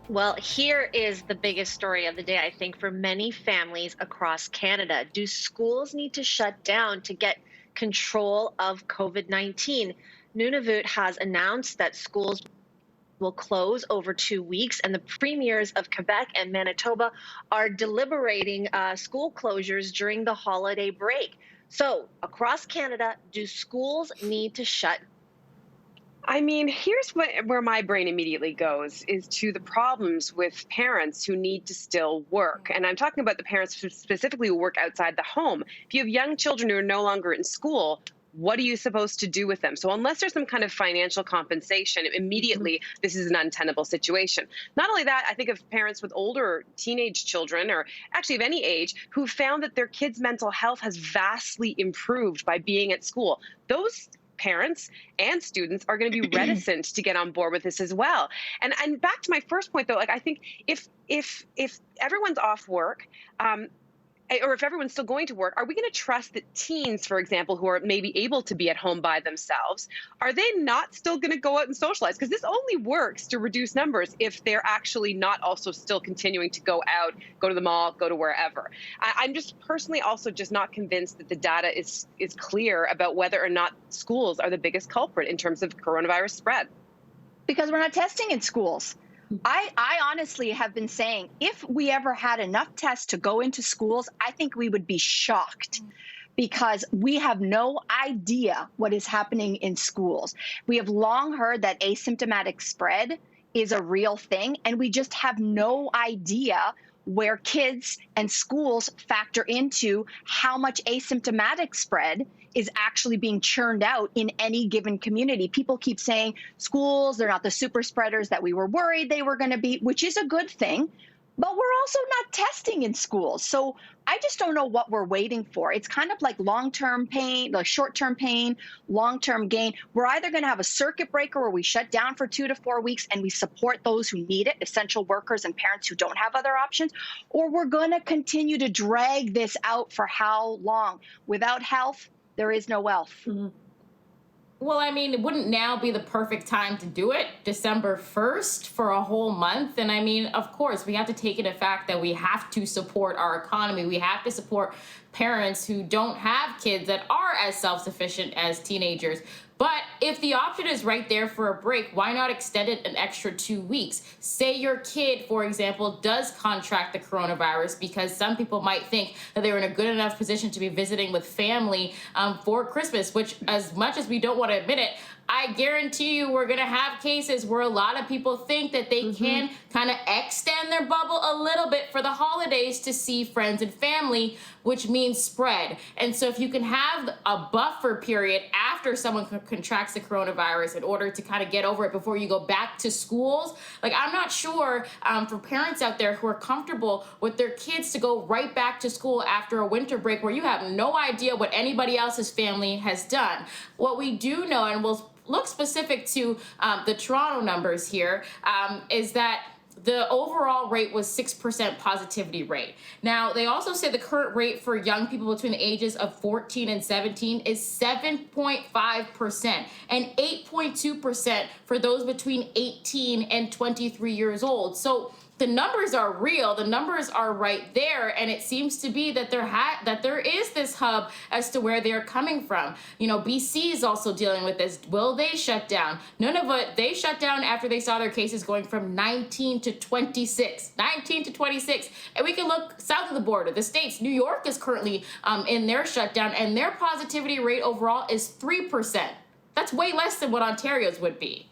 Well, here is the biggest story of the day, I think, for many families across Canada. Do schools need to shut down to get control of COVID-19? Nunavut has announced that schools will close over 2 weeks, and the premiers of Quebec and Manitoba are deliberating school closures during the holiday break. So, across Canada, do schools need to shut? I mean, here's where my brain immediately goes is to the problems with parents who need to still work. And I'm talking about the parents who specifically who work outside the home. If you have young children who are no longer in school, what are you supposed to do with them? So unless there's some kind of financial compensation, immediately this is an untenable situation. Not only that, I think of parents with older teenage children, or actually of any age, who found that their kids' mental health has vastly improved by being at school. Those parents and students are going to be reticent to get on board with this as well. And back to my first point though, like I think if everyone's off work, or if everyone's still going to work, are we going to trust that teens, for example, who are maybe able to be at home by themselves, are they not still going to go out and socialize? Because this only works to reduce numbers if they're actually not also still continuing to go out, go to the mall, go to wherever. I'm just personally also just not convinced that the data is clear about whether or not schools are the biggest culprit in terms of coronavirus spread. Because we're not testing in schools. I honestly have been saying if we ever had enough tests to go into schools, I think we would be shocked because we have no idea what is happening in schools. We have long heard that asymptomatic spread is a real thing, and we just have no idea where kids and schools factor into how much asymptomatic spread is actually being churned out in any given community. People keep saying schools, they're not the super spreaders that we were worried they were going to be, which is a good thing. But we're also not testing in schools. So I just don't know what we're waiting for. It's kind of like long-term pain, like short-term pain, long-term gain. We're either going to have a circuit breaker where we shut down for 2 to 4 weeks and we support those who need it, essential workers and parents who don't have other options, or we're going to continue to drag this out for how long? Without health, there is no wealth. Mm-hmm. Well, I mean, wouldn't now be the perfect time to do it, December 1st, for a whole month? And I mean, of course, we have to take into fact that we have to support our economy. We have to support parents who don't have kids that are as self-sufficient as teenagers. But if the option is right there for a break, why not extend it an extra 2 weeks? Say your kid, for example, does contract the coronavirus, because some people might think that they're in a good enough position to be visiting with family for Christmas, which, as much as we don't want to admit it, I guarantee you we're going to have cases where a lot of people think that they can kind of extend their bubble a little bit for the holidays to see friends and family, which means spread. And so if you can have a buffer period after someone contracts the coronavirus in order to kind of get over it before you go back to schools, like I'm not sure for parents out there who are comfortable with their kids to go right back to school after a winter break where you have no idea what anybody else's family has done. What we do know, and we'll look specific to the Toronto numbers here, is that the overall rate was 6% positivity rate. Now, they also say the current rate for young people between the ages of 14 and 17 is 7.5% and 8.2% for those between 18 and 23 years old. So the numbers are real, the numbers are right there, and it seems to be that there is this hub as to where they're coming from. You know, BC is also dealing with this. Will they shut down? Nunavut, they shut down after they saw their cases going from 19 to 26. 19 to 26. And we can look south of the border, the States. New York is currently in their shutdown, and their positivity rate overall is 3%. That's way less than what Ontario's would be.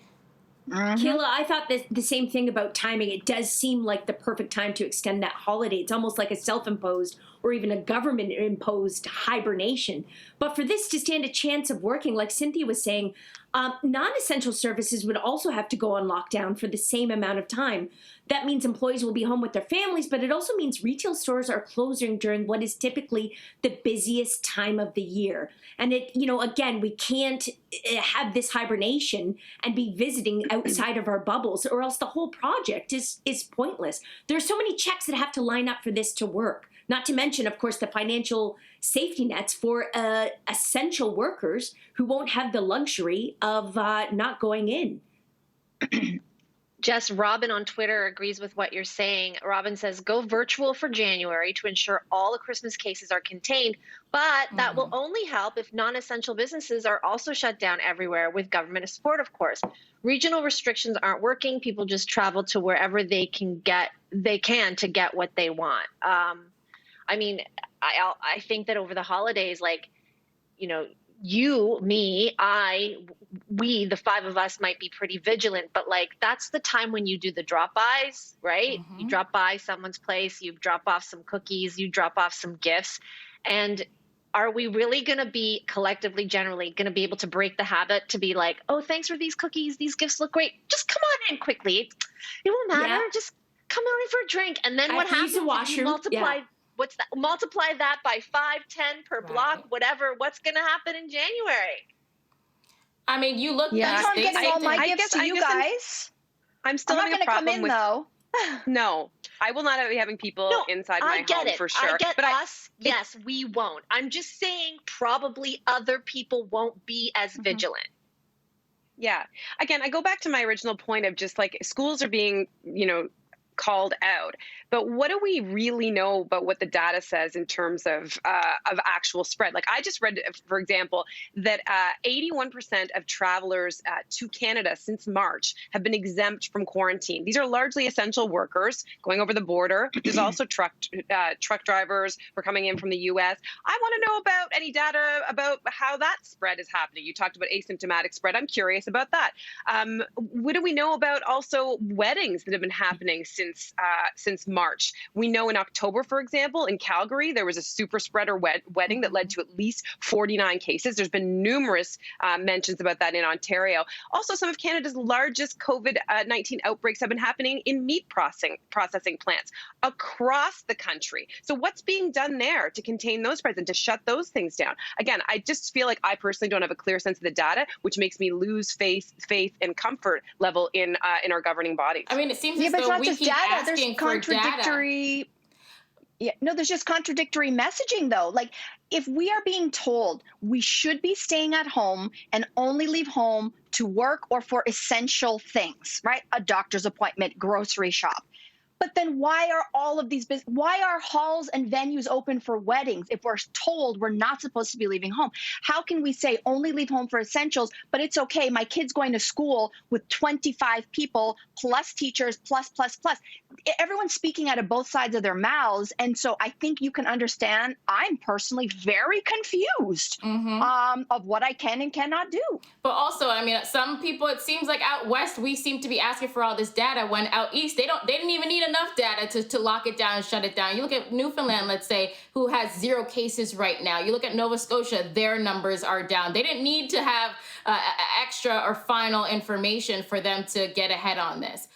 Kayla, I thought the same thing about timing. It does seem like the perfect time to extend that holiday. It's almost like a self-imposed or even a government-imposed hibernation. But for this to stand a chance of working, like Cynthia was saying, non-essential services would also have to go on lockdown for the same amount of time. That means employees will be home with their families, but it also means retail stores are closing during what is typically the busiest time of the year. And again, we can't have this hibernation and be visiting outside of our bubbles, or else the whole project is pointless. There are so many checks that have to line up for this to work. Not to mention, of course, the financial safety nets for essential workers who won't have the luxury of not going in. Jess, Robin on Twitter agrees with what you're saying. Robin says, go virtual for January to ensure all the Christmas cases are contained, but that will only help if non-essential businesses are also shut down everywhere with government support, of course. Regional restrictions aren't working. People just travel to wherever they can to get what they want. I mean, I think that over the holidays, like, you know, you, me, we, the five of us might be pretty vigilant, but like that's the time when you do the drop-bys, right? You drop by someone's place, you drop off some cookies, you drop off some gifts. And are we really going to be collectively, generally going to be able to break the habit to be like, oh, thanks for these cookies, these gifts look great, just come on in quickly. It won't matter. Just come on in for a drink. And then what happens if you multiply multiply that by 5, 10 per block, whatever, what's going to happen in January? I mean, you look. Yeah, I'm getting all my gifts to you guys. I'm still having a problem with. Though. No, I will not be having people inside my home for sure. I get us. Yes, we won't. I'm just saying probably other people won't be as vigilant. Yeah. Again, I go back to my original point of just like schools are being, called out. But what do we really know about what the data says in terms of actual spread? Like I just read, for example, that 81% of travelers to Canada since March have been exempt from quarantine. These are largely essential workers going over the border. There's also truck drivers who are coming in from the U.S. I want to know about any data about how that spread is happening. You talked about asymptomatic spread. I'm curious about that. What do we know about also weddings that have been happening since March? We know in October, for example, in Calgary, there was a super spreader wedding that led to at least 49 cases. There's been numerous mentions about that in Ontario. Also, some of Canada's largest COVID-19 outbreaks have been happening in meat processing plants across the country. So what's being done there to contain those spreads and to shut those things down? Again, I just feel like I personally don't have a clear sense of the data, which makes me lose faith and comfort level in our governing bodies. I mean, it seems as though we keep asking for data. Yeah, no, there's just contradictory messaging though. Like if we are being told we should be staying at home and only leave home to work or for essential things, right? A doctor's appointment, grocery shop. But then why are all of these why are halls and venues open for weddings if we're told we're not supposed to be leaving home? How can we say only leave home for essentials, but it's okay, my kid's going to school with 25 people plus teachers plus. Everyone's speaking out of both sides of their mouths. And so I think you can understand I'm personally very confused of what I can and cannot do. But also, I mean, some people, it seems like out west, we seem to be asking for all this data when out east, they didn't even need enough data to lock it down and shut it down. You look at Newfoundland, let's say, who has 0 cases right now. You look at Nova Scotia, their numbers are down. They didn't need to have extra or final information for them to get ahead on this.